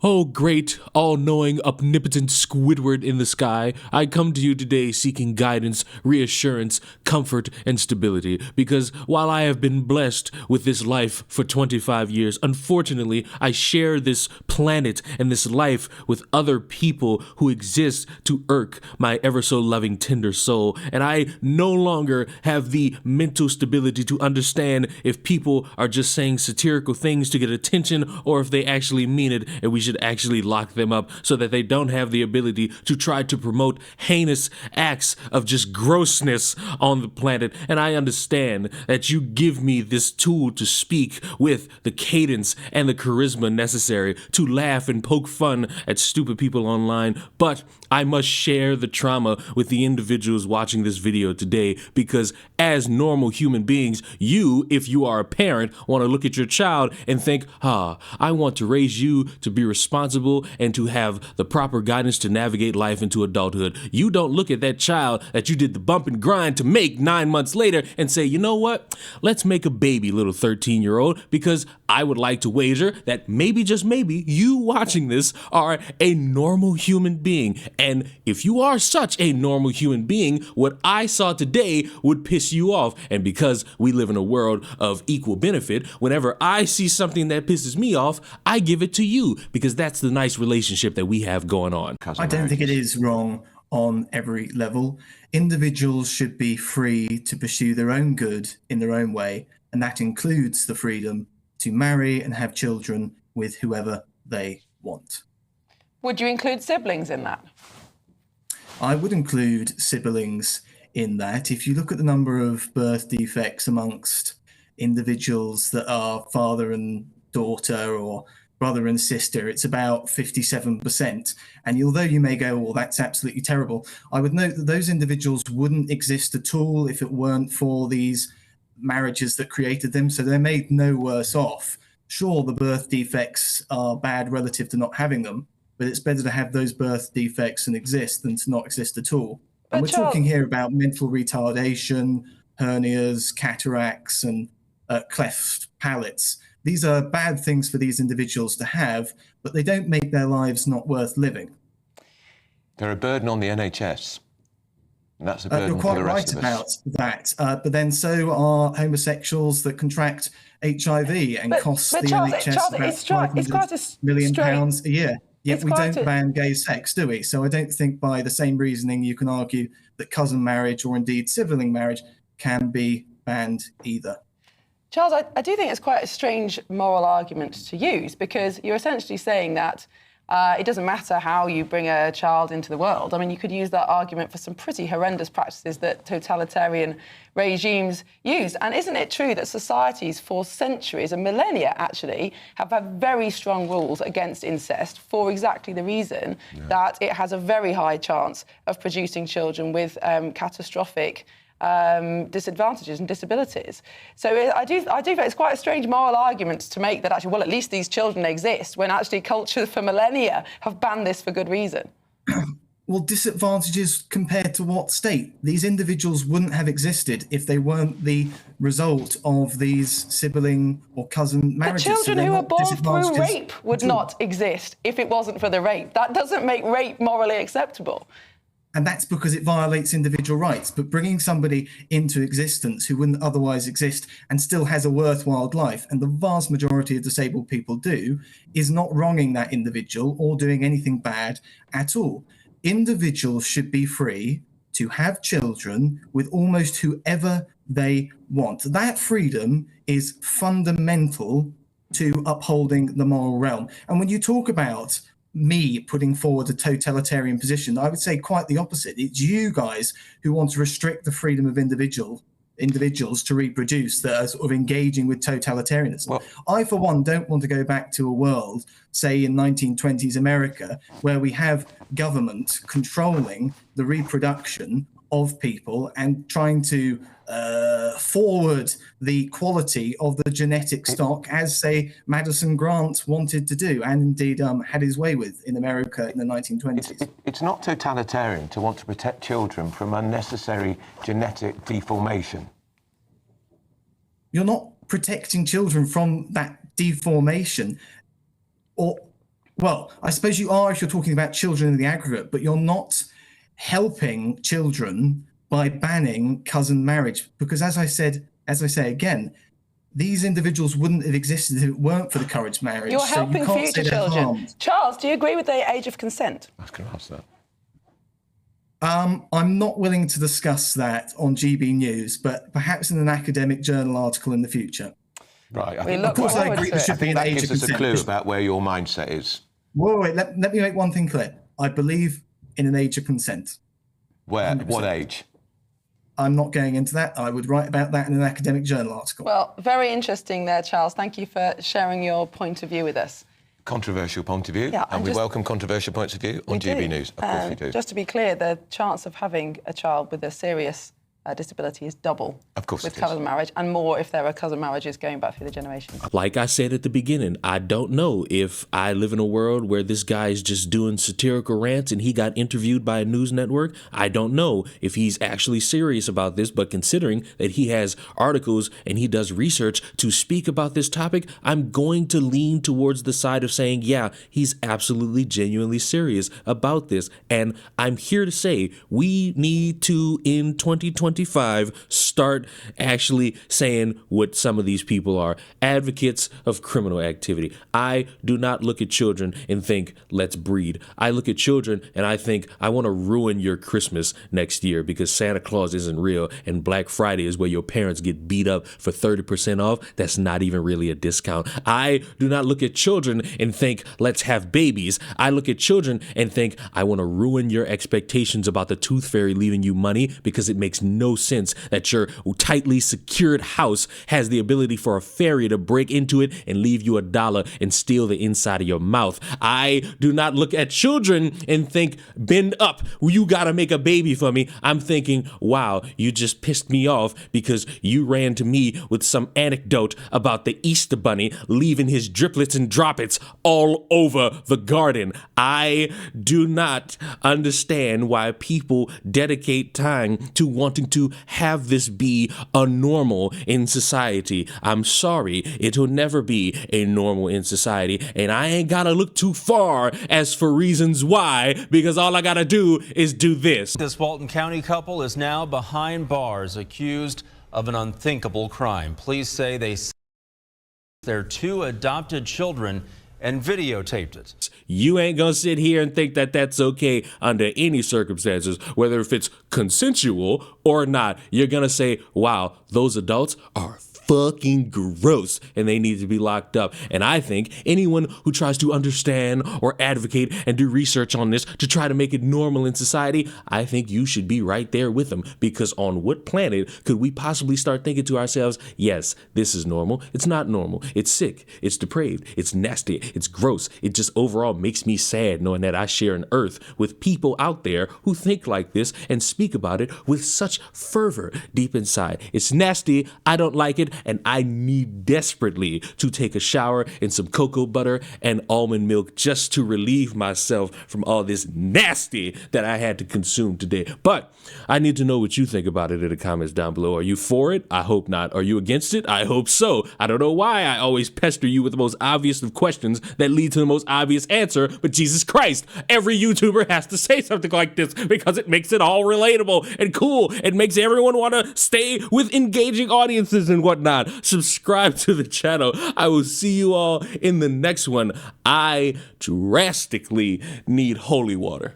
Oh, great, all-knowing, omnipotent Squidward in the sky, I come to you today seeking guidance, reassurance, comfort, and stability, because while I have been blessed with this life for 25 years, unfortunately, I share this planet and this life with other people who exist to irk my ever-so-loving tender soul, and I no longer have the mental stability to understand if people are just saying satirical things to get attention or if they actually mean it, and we should actually lock them up so that they don't have the ability to try to promote heinous acts of just grossness on the planet. And I understand that you give me this tool to speak with the cadence and the charisma necessary to laugh and poke fun at stupid people online, but I must share the trauma with the individuals watching this video today, because as normal human beings, you, if you are a parent, want to look at your child and think, I want to raise you to be responsible and to have the proper guidance to navigate life into adulthood. You don't look at that child that you did the bump and grind to make 9 months later and say, you know what, let's make a baby, little 13-year-old, because I would like to wager that maybe, just maybe, you watching this are a normal human being. And if you are such a normal human being, what I saw today would piss you off. And because we live in a world of equal benefit, whenever I see something that pisses me off, I give it to you, because that's the nice relationship that we have going on. I don't think it is wrong on every level. Individuals should be free to pursue their own good in their own way, and that includes the freedom to marry and have children with whoever they want. Would you include siblings in that? I would include siblings in that. If you look at the number of birth defects amongst individuals that are father and daughter or brother and sister, it's about 57%. And although you may go, well, that's absolutely terrible, I would note that those individuals wouldn't exist at all if it weren't for these marriages that created them. So they're made no worse off. Sure, the birth defects are bad relative to not having them, but it's better to have those birth defects and exist than to not exist at all. And we're talking here about mental retardation, hernias, cataracts, and cleft palates. These are bad things for these individuals to have, but they don't make their lives not worth living. They're a burden on the NHS. And that's a burden you're quite for the rest right of us. about that. But then so are homosexuals that contract HIV and cost the NHS about £500 million a year. Yet we don't ban gay sex, do we? So I don't think by the same reasoning you can argue that cousin marriage or indeed sibling marriage can be banned either. Charles, I do think it's quite a strange moral argument to use, because you're essentially saying that it doesn't matter how you bring a child into the world. I mean, you could use that argument for some pretty horrendous practices that totalitarian regimes use. And isn't it true that societies for centuries and millennia, actually, have had very strong rules against incest for exactly the reason that it has a very high chance of producing children with catastrophic disadvantages and disabilities. So I do think it's quite a strange moral argument to make that actually, well, at least these children exist, when actually cultures for millennia have banned this for good reason. Well, disadvantages compared to what state? These individuals wouldn't have existed if they weren't the result of these sibling or cousin marriages. But children who are born through rape would not exist if it wasn't for the rape. That doesn't make rape morally acceptable. And that's because it violates individual rights. But bringing somebody into existence who wouldn't otherwise exist and still has a worthwhile life, and the vast majority of disabled people do, is not wronging that individual or doing anything bad at all. Individuals should be free to have children with almost whoever they want. That freedom is fundamental to upholding the moral realm. And when you talk about me putting forward a totalitarian position, I would say quite the opposite. It's you guys who want to restrict the freedom of individuals to reproduce that are sort of engaging with totalitarianism. Well, I, for one, don't want to go back to a world, say in 1920s America, where we have government controlling the reproduction of people and trying to forward the quality of the genetic stock, as, say, Madison Grant wanted to do and indeed had his way with in America in the 1920s. It's not totalitarian to want to protect children from unnecessary genetic deformation. You're not protecting children from that deformation, or Well, I suppose you are if you're talking about children in the aggregate, but you're not helping children by banning cousin marriage. Because as I say again, these individuals wouldn't have existed if it weren't for the courage marriage. You're So helping you can't future say they're children. harmed. Charles, do you agree with the age of consent? I was going to ask that. I'm not willing to discuss that on GB News, but perhaps in an academic journal article in the future. Right. I We think, look Of course, I forward agree to there it. should I be think an that age gives of us a consent. clue about where your mindset is. Wait, let me make one thing clear. I believe in an age of consent. Where? 100%. What age? I'm not going into that. I would write about that in an academic journal article. Well, very interesting there, Charles. Thank you for sharing your point of view with us. Controversial point of view. Yeah, and and we just- welcome controversial points of view on GB News. Of course we do. Just to be clear, the chance of having a child with a serious disability is double Of course with it is. cousin marriage, and more if there are cousin marriages going back through the generations. Like I said at the beginning, I don't know if I live in a world where this guy is just doing satirical rants and he got interviewed by a news network. I don't know if he's actually serious about this, but considering that he has articles and he does research to speak about this topic, I'm going to lean towards the side of saying, yeah, he's absolutely genuinely serious about this. And I'm here to say we need to, in 2025, start actually saying what some of these people are: advocates of criminal activity. I do not look at children and think, let's breed. I look at children and I think, I want to ruin your Christmas next year because Santa Claus isn't real and Black Friday is where your parents get beat up for 30% off. That's not even really a discount. I do not look at children and think, let's have babies. I look at children and think, I want to ruin your expectations about the tooth fairy leaving you money, because it makes no sense that your tightly secured house has the ability for a fairy to break into it and leave you $1 and steal the inside of your mouth. I do not look at children and think, bend up, you gotta make a baby for me. I'm thinking, wow, you just pissed me off because you ran to me with some anecdote about the Easter Bunny leaving his driplets and droplets all over the garden. I do not understand why people dedicate time to wanting to have this be a normal in society. I'm sorry, it will never be a normal in society, and I ain't gotta look too far as for reasons why, because all I gotta do is do this. This Walton County couple is now behind bars, accused of an unthinkable crime. Police say they their 2 adopted children and videotaped it. You ain't gonna sit here and think that that's okay under any circumstances, whether if it's consensual or not. You're gonna say, wow, those adults are fucking gross and they need to be locked up. And I think anyone who tries to understand or advocate and do research on this to try to make it normal in society, I think you should be right there with them, because on what planet could we possibly start thinking to ourselves, yes, this is normal? It's not normal. It's sick. It's depraved. It's nasty. It's gross. It just overall makes me sad knowing that I share an earth with people out there who think like this and speak about it with such fervor deep inside. It's nasty. I don't like it. And I need desperately to take a shower in some cocoa butter and almond milk just to relieve myself from all this nasty that I had to consume today. But I need to know what you think about it in the comments down below. Are you for it? I hope not. Are you against it? I hope so. I don't know why I always pester you with the most obvious of questions that lead to the most obvious answer, but Jesus Christ, every YouTuber has to say something like this because it makes it all relatable and cool. It makes everyone want to stay with engaging audiences and whatnot. Subscribe to the channel. I will see you all in the next one. I drastically need holy water.